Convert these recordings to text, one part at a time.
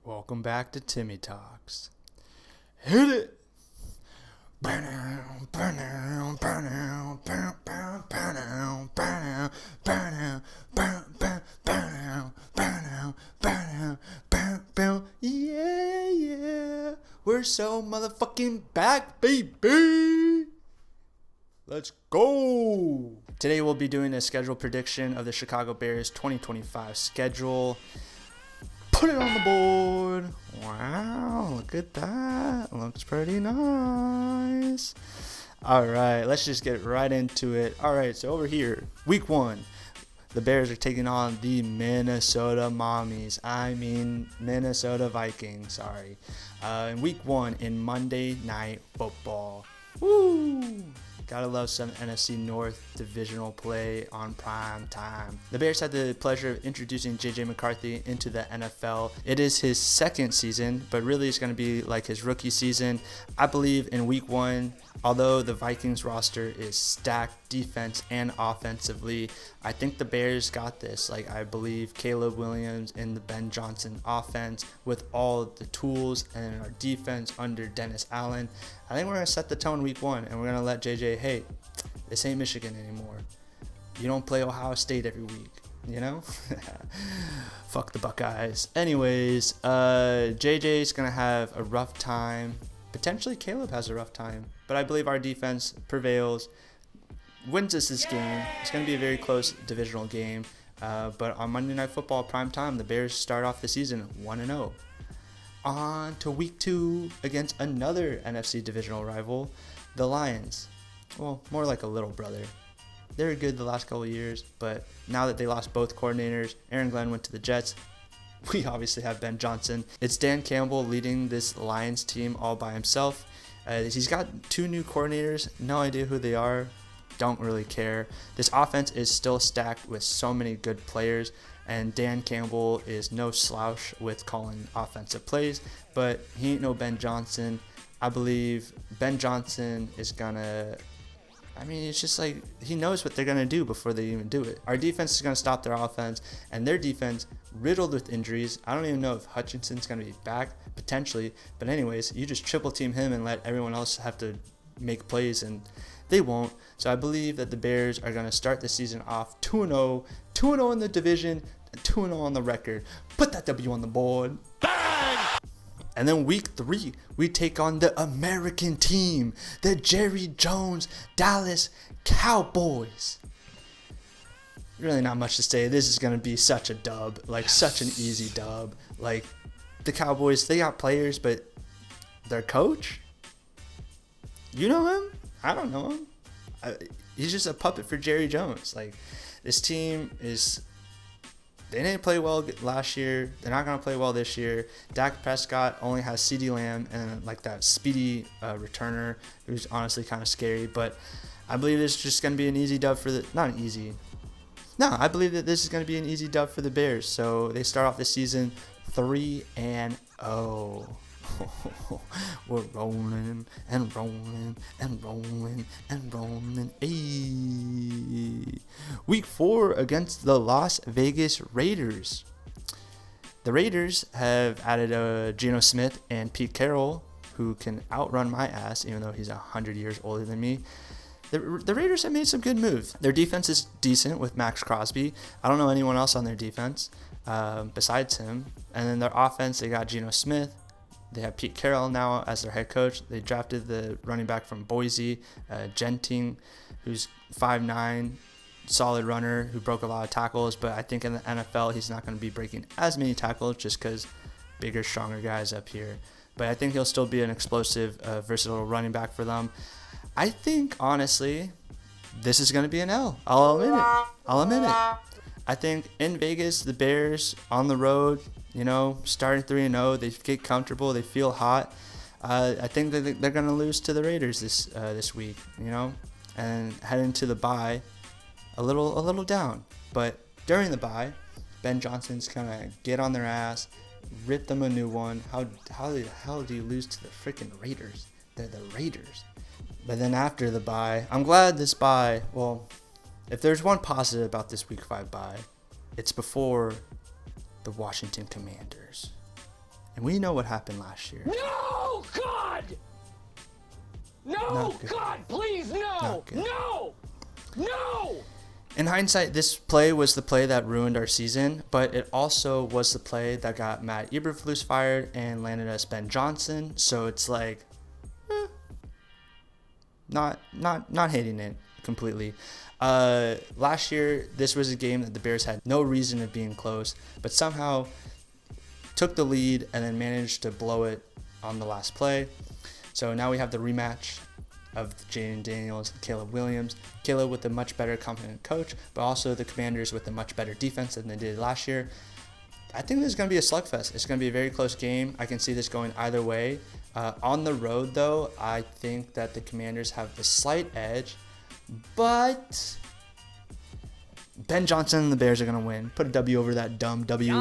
Welcome back to Timmy Talks. Hit it! Yeah. We're so motherfucking back, baby! Let's go! Today we'll be doing a schedule prediction of the Chicago Bears 2025 schedule. Put it on the board. Wow, look at that. Looks pretty nice. All right, let's just get right into it. All right, so over here, week 1, the Bears are taking on the Minnesota Minnesota Vikings, sorry. In week 1 in Monday Night Football. Woo! Gotta love some NFC North divisional play on prime time. The Bears had the pleasure of introducing J.J. McCarthy into the NFL. It is his second season, but really it's going to be like his rookie season. I believe in week 1, although the Vikings roster is stacked defense and offensively, I think the Bears got this. I believe Caleb Williams in the Ben Johnson offense with all the tools and our defense under Dennis Allen. I think we're going to set the tone week 1, and we're going to let JJ, hey, this ain't Michigan anymore. You don't play Ohio State every week, you know? Fuck the Buckeyes. Anyways, JJ's going to have a rough time. Potentially Caleb has a rough time, but I believe our defense prevails, wins us this game. It's going to be a very close divisional game, but on Monday Night Football prime time, the Bears start off the season 1-0. On to week 2 against another NFC divisional rival, the Lions. Well, more like a little brother. They were good the last couple of years, but now that they lost both coordinators, Aaron Glenn went to the Jets. We obviously have Ben Johnson. It's Dan Campbell leading this Lions team all by himself. He's got 2 new coordinators. No idea who they are. Don't really care. This offense is still stacked with so many good players, and Dan Campbell is no slouch with calling offensive plays, but he ain't no Ben Johnson. I believe Ben Johnson is gonna, it's just like he knows what they're going to do before they even do it. Our defense is going to stop their offense, and their defense riddled with injuries. I don't even know if Hutchinson's going to be back, potentially. But anyways, you just triple team him and let everyone else have to make plays, and they won't. So I believe that the Bears are going to start the season off 2-0, 2-0 in the division, 2-0 on the record. Put that W on the board. Bang! And then week 3, we take on the American team, the Jerry Jones Dallas Cowboys. Really not much to say. This is going to be such a dub, such an easy dub. The Cowboys, they got players, but their coach? You know him? I don't know him. He's just a puppet for Jerry Jones. This team is... They didn't play well last year. They're not going to play well this year. Dak Prescott only has CeeDee Lamb and that speedy returner who's honestly kind of scary. But I believe this is just going to be an easy dub for the... Not an easy... No, I believe that this is going to be an easy dub for the Bears. So they start off the season 3-0. We're rolling and rolling and rolling and rolling. Ayy. Week 4 against the Las Vegas Raiders. The Raiders have added Geno Smith and Pete Carroll, who can outrun my ass, even though he's 100 years older than me. The Raiders have made some good moves. Their defense is decent with Max Crosby. I don't know anyone else on their defense besides him. And then their offense, they got Geno Smith. They have Pete Carroll now as their head coach. They drafted the running back from Boise, Genting, who's 5'9", solid runner who broke a lot of tackles. But I think in the NFL, he's not going to be breaking as many tackles just because bigger, stronger guys up here. But I think he'll still be an explosive, versatile running back for them. I think, honestly, this is going to be an L. I'll admit it. I think in Vegas, the Bears on the road, starting 3-0, they get comfortable, they feel hot. I think that they're going to lose to the Raiders this week, and head into the bye a little down. But during the bye, Ben Johnson's going to get on their ass, rip them a new one. How the hell do you lose to the freaking Raiders? They're the Raiders. But then after the bye, I'm glad this bye, well, if there's one positive about this week 5 bye, it's before the Washington Commanders. And we know what happened last year. No, God! No, God, please, no! No! No! In hindsight, this play was the play that ruined our season, but it also was the play that got Matt Eberflus fired and landed us Ben Johnson. So it's like, not hating it completely. Last year, this was a game that the Bears had no reason of being close, but somehow took the lead and then managed to blow it on the last play. So now we have the rematch of Jaden Daniels and Caleb Williams. Caleb with a much better competent coach, but also the Commanders with a much better defense than they did last year. I think this is going to be a slugfest. It's going to be a very close game. I can see this going either way. On the road, though, I think that the Commanders have the slight edge, but Ben Johnson and the Bears are going to win. Put a W over that dumb W.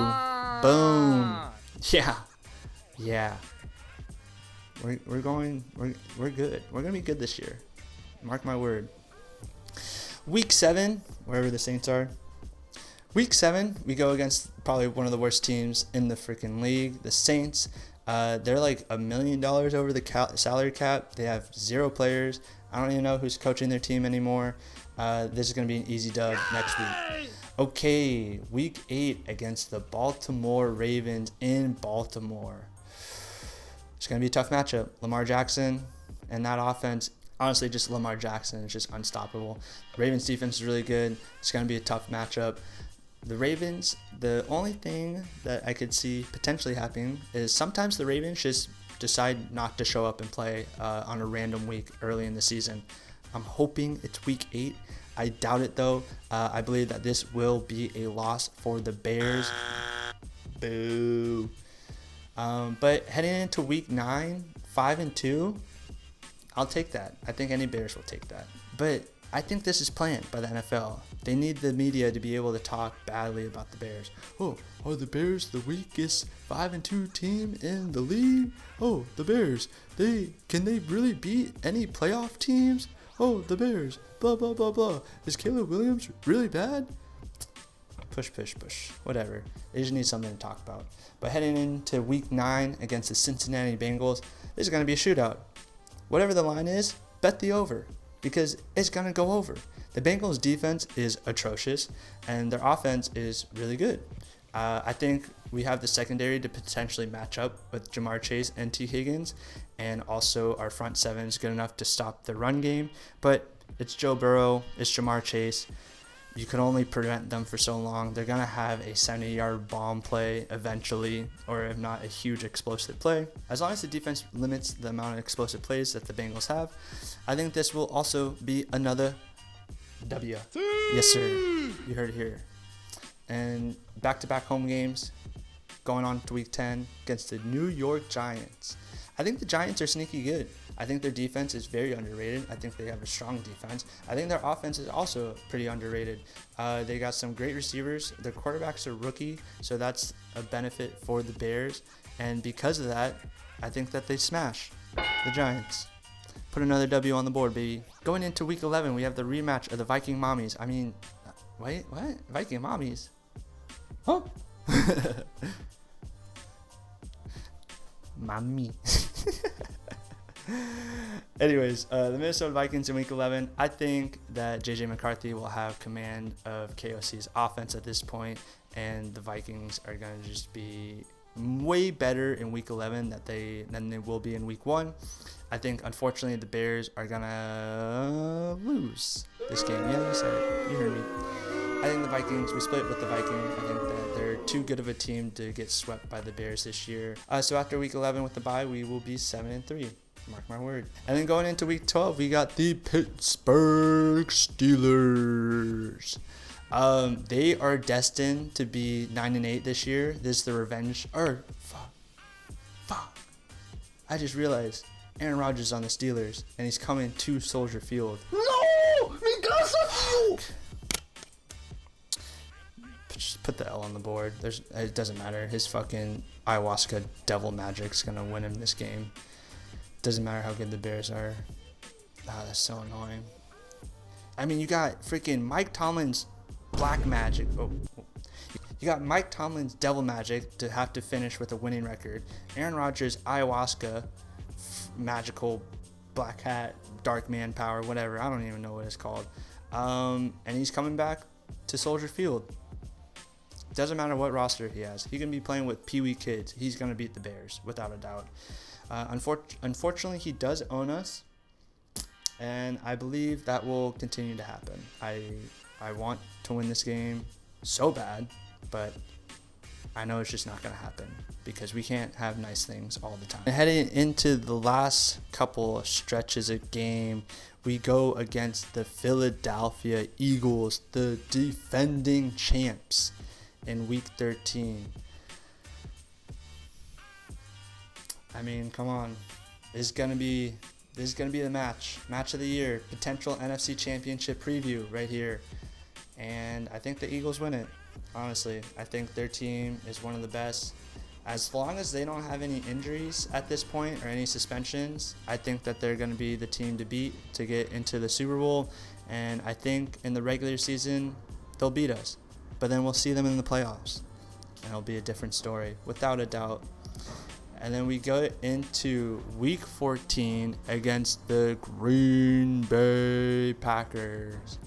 Boom. Yeah. We're good. We're going to be good this year. Mark my word. Week 7, wherever the Saints are. Week 7, we go against probably one of the worst teams in the freaking league, the Saints. They're like $1 million over the salary cap. They have 0 players. I don't even know who's coaching their team anymore. This is going to be an easy dub next week. Okay, week 8 against the Baltimore Ravens in Baltimore. It's going to be a tough matchup. Lamar Jackson and that offense, honestly, just Lamar Jackson is just unstoppable. The Ravens defense is really good. It's going to be a tough matchup. The Ravens, the only thing that I could see potentially happening is sometimes the Ravens just decide not to show up and play on a random week early in the season. I'm hoping it's week 8. I doubt it, though. I believe that this will be a loss for the Bears. Boo. But heading into week 9, 5-2, I'll take that. I think any Bears will take that. But I think this is planned by the NFL. They need the media to be able to talk badly about the Bears. Oh, are the Bears the weakest 5-2 team in the league? Oh, the Bears, can they really beat any playoff teams? Oh, the Bears, blah, blah, blah, blah. Is Caleb Williams really bad? Push. Whatever. They just need something to talk about. But heading into week 9 against the Cincinnati Bengals, this is going to be a shootout. Whatever the line is, bet the over, because it's going to go over. The Bengals defense is atrocious, and their offense is really good. I think we have the secondary to potentially match up with Jamar Chase and T. Higgins, and also our front 7 is good enough to stop the run game. But it's Joe Burrow, it's Jamar Chase. You can only prevent them for so long. They're going to have a 70-yard bomb play eventually, or if not, a huge explosive play. As long as the defense limits the amount of explosive plays that the Bengals have, I think this will also be another W. Yes, sir. You heard it here. And back-to-back home games going on to week 10 against the New York Giants. I think the Giants are sneaky good. I think their defense is very underrated. I think they have a strong defense. I think their offense is also pretty underrated. They got some great receivers. Their quarterback's a rookie, so that's a benefit for the Bears. And because of that, I think that they smash the Giants. Put another W on the board, baby. Going into week 11, we have the rematch of the Viking Mommies. I mean, wait, what? Viking Mommies? Huh? Mommy. Anyways, the Minnesota Vikings in week 11, I think that JJ McCarthy will have command of KOC's offense at this point, and the Vikings are going to just be way better in week 11 than they will be in week 1. I think, unfortunately, the Bears are going to lose this game. Yeah, you said it. You heard me. I think the Vikings, we split with the Vikings. I think that they're too good of a team to get swept by the Bears this year. So after week 11 with the bye, we will be 7-3. Mark my word. And then going into week 12, we got the Pittsburgh Steelers. They are destined to be 9-8 this year. This is the revenge. Fuck. I just realized Aaron Rodgers is on the Steelers, and he's coming to Soldier Field. No! Because of you! Just put the L on the board. It doesn't matter. His fucking ayahuasca devil magic's gonna win him this game. Doesn't matter how good the Bears are. That's so annoying. I mean, you got freaking Mike Tomlin's black magic. You You got Mike Tomlin's devil magic to have to finish with a winning record. Aaron Rodgers' ayahuasca, magical black hat, dark man power, whatever. I don't even know what it's called. And he's coming back to Soldier Field. Doesn't matter what roster he has. He can be playing with Pee Wee kids. He's going to beat the Bears, without a doubt. Unfortunately, he does own us. And I believe that will continue to happen. I want to win this game so bad, but I know it's just not going to happen because we can't have nice things all the time. And heading into the last couple of stretches of game, we go against the Philadelphia Eagles, the defending champs, in Week 13. I mean, come on. This is gonna be the match of the year, potential NFC Championship preview right here. And I think the Eagles win it. Honestly, I think their team is one of the best. As long as they don't have any injuries at this point or any suspensions, I think that they're going to be the team to beat to get into the Super Bowl. And I think in the regular season, they'll beat us. But then we'll see them in the playoffs. And it'll be a different story, without a doubt. And then we go into Week 14 against the Green Bay Packers.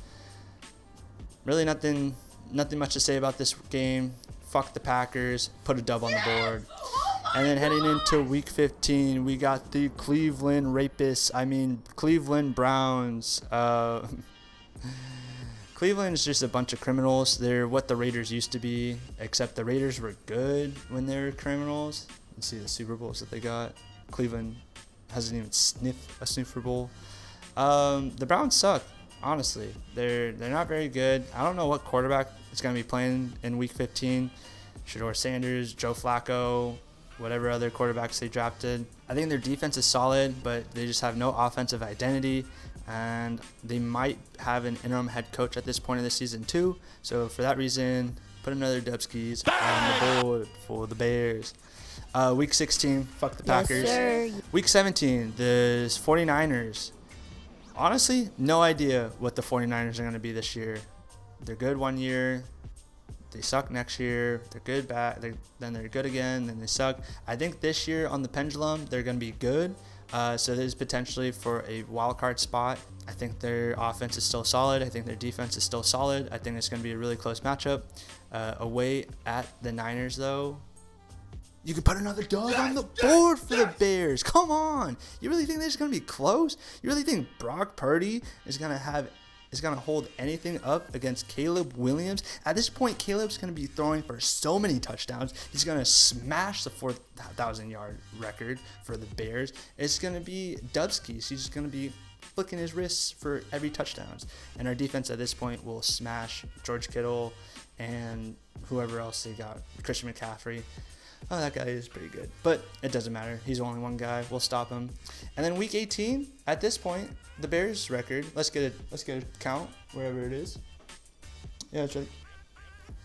Really nothing much to say about this game. Fuck the Packers. Put a dub on the board. And then heading into Week 15, we got the Cleveland Browns. Cleveland is just a bunch of criminals. They're what the Raiders used to be, except the Raiders were good when they were criminals. You see the Super Bowls that they got. Cleveland hasn't even sniffed a Super Bowl. The Browns suck. Honestly, they're not very good. I don't know what quarterback is going to be playing in Week 15. Shedeur Sanders, Joe Flacco, whatever other quarterbacks they drafted. I think their defense is solid, but they just have no offensive identity. And they might have an interim head coach at this point of the season too. So for that reason, put another Dubskis on the board for the Bears. Week 16, fuck the Packers. Yes, sir. Week 17, the 49ers. Honestly, no idea what the 49ers are going to be this year. They're good one year. They suck next year. They're good back. Then they're good again. Then they suck. I think this year on the pendulum, they're going to be good. So there's potentially for a wild card spot. I think their offense is still solid. I think their defense is still solid. I think it's going to be a really close matchup. Away at the Niners, though, you can put another dog on the board for the Bears. Come on. You really think this is going to be close? You really think Brock Purdy is going to hold anything up against Caleb Williams? At this point, Caleb's going to be throwing for so many touchdowns. He's going to smash the 4,000-yard record for the Bears. It's going to be Dubskis. He's just going to be flicking his wrists for every touchdowns. And our defense at this point will smash George Kittle and whoever else they got, Christian McCaffrey. Oh, that guy is pretty good. But it doesn't matter. He's only one guy. We'll stop him. And then Week 18, at this point, the Bears record. Let's get a count wherever it is. Yeah, it's right.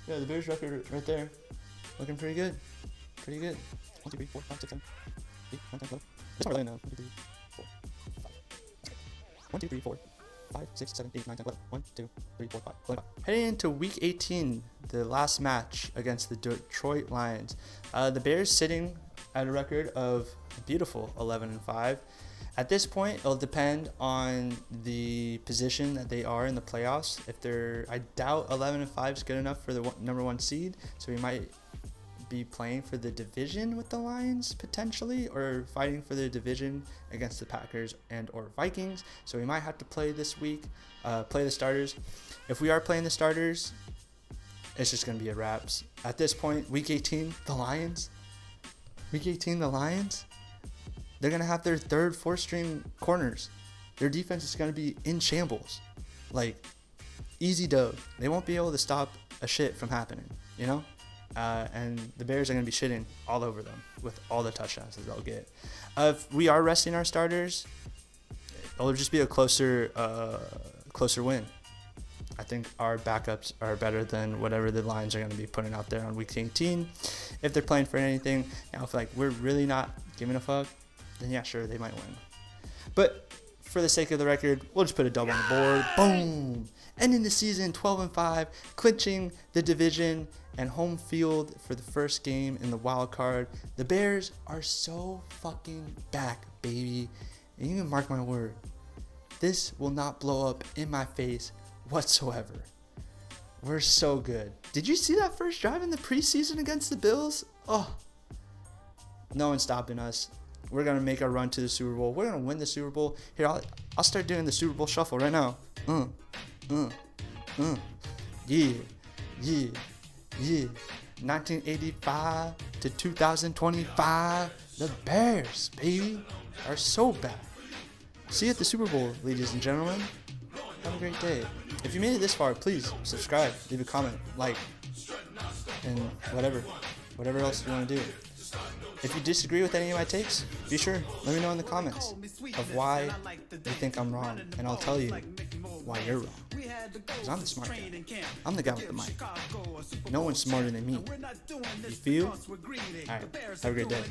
Yeah, the Bears record right there. Looking pretty good. Pretty good. 1, 2, 3, 4, 5, 6, 7, 8, 9, 10, 11. It's not really now. 1, 2, 3, 4, 5, 6, 7, 8, 9, 10, 11. 1, 2, 3, 4, 5. 11. Heading into Week 18, the last match against the Detroit Lions. The Bears sitting at a record of beautiful 11-5. At this point, it'll depend on the position that they are in the playoffs. I doubt 11-5 is good enough for the number 1 seed, so we might be playing for the division with the Lions potentially, or fighting for the division against the Packers and or Vikings. So we might have to play this week, play the starters. If we are playing the starters, it's just going to be a wraps. At this point, Week 18, the Lions. They're going to have their third, fourth string corners. Their defense is going to be in shambles. Like, easy dub. They won't be able to stop a shit from happening, you know? And the Bears are going to be shitting all over them with all the touchdowns that they'll get. If we are resting our starters, it'll just be a closer win. I think our backups are better than whatever the Lions are going to be putting out there on Week 18. If they're playing for anything, I feel like we're really not giving a fuck, then yeah, sure, they might win. But for the sake of the record, we'll just put a double on the board. Boom! Ending the season 12-5, clinching the division and home field for the first game in the wild card. The Bears are so fucking back, baby. And you can mark my word, this will not blow up in my face whatsoever. We're so good. Did you see that first drive in the preseason against the Bills? Oh, no one's stopping us. We're going to make our run to the Super Bowl. We're going to win the Super Bowl. Here, I'll start doing the Super Bowl shuffle right now. Yeah. 1985 to 2025, the Bears, baby, are so back. See you at the Super Bowl, ladies and gentlemen. Have a great day. If you made it this far, please subscribe, leave a comment, like, and whatever else you want to do. If you disagree with any of my takes, be sure, let me know in the comments of why you think I'm wrong, and I'll tell you why you're wrong. Because I'm the smart guy. I'm the guy with the mic. No one's smarter than me. You feel? Alright, have a great day.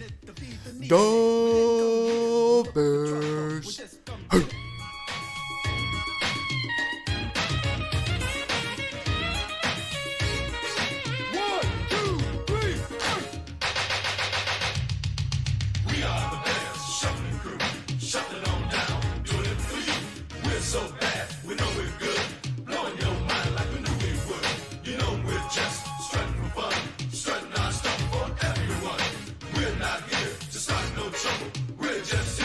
Go Bears! Hey. So bad, we know we're good. Blowing your mind like we knew we would. You know we're just strutting for fun, strutting our stuff for everyone. We're not here to start no trouble. We're just here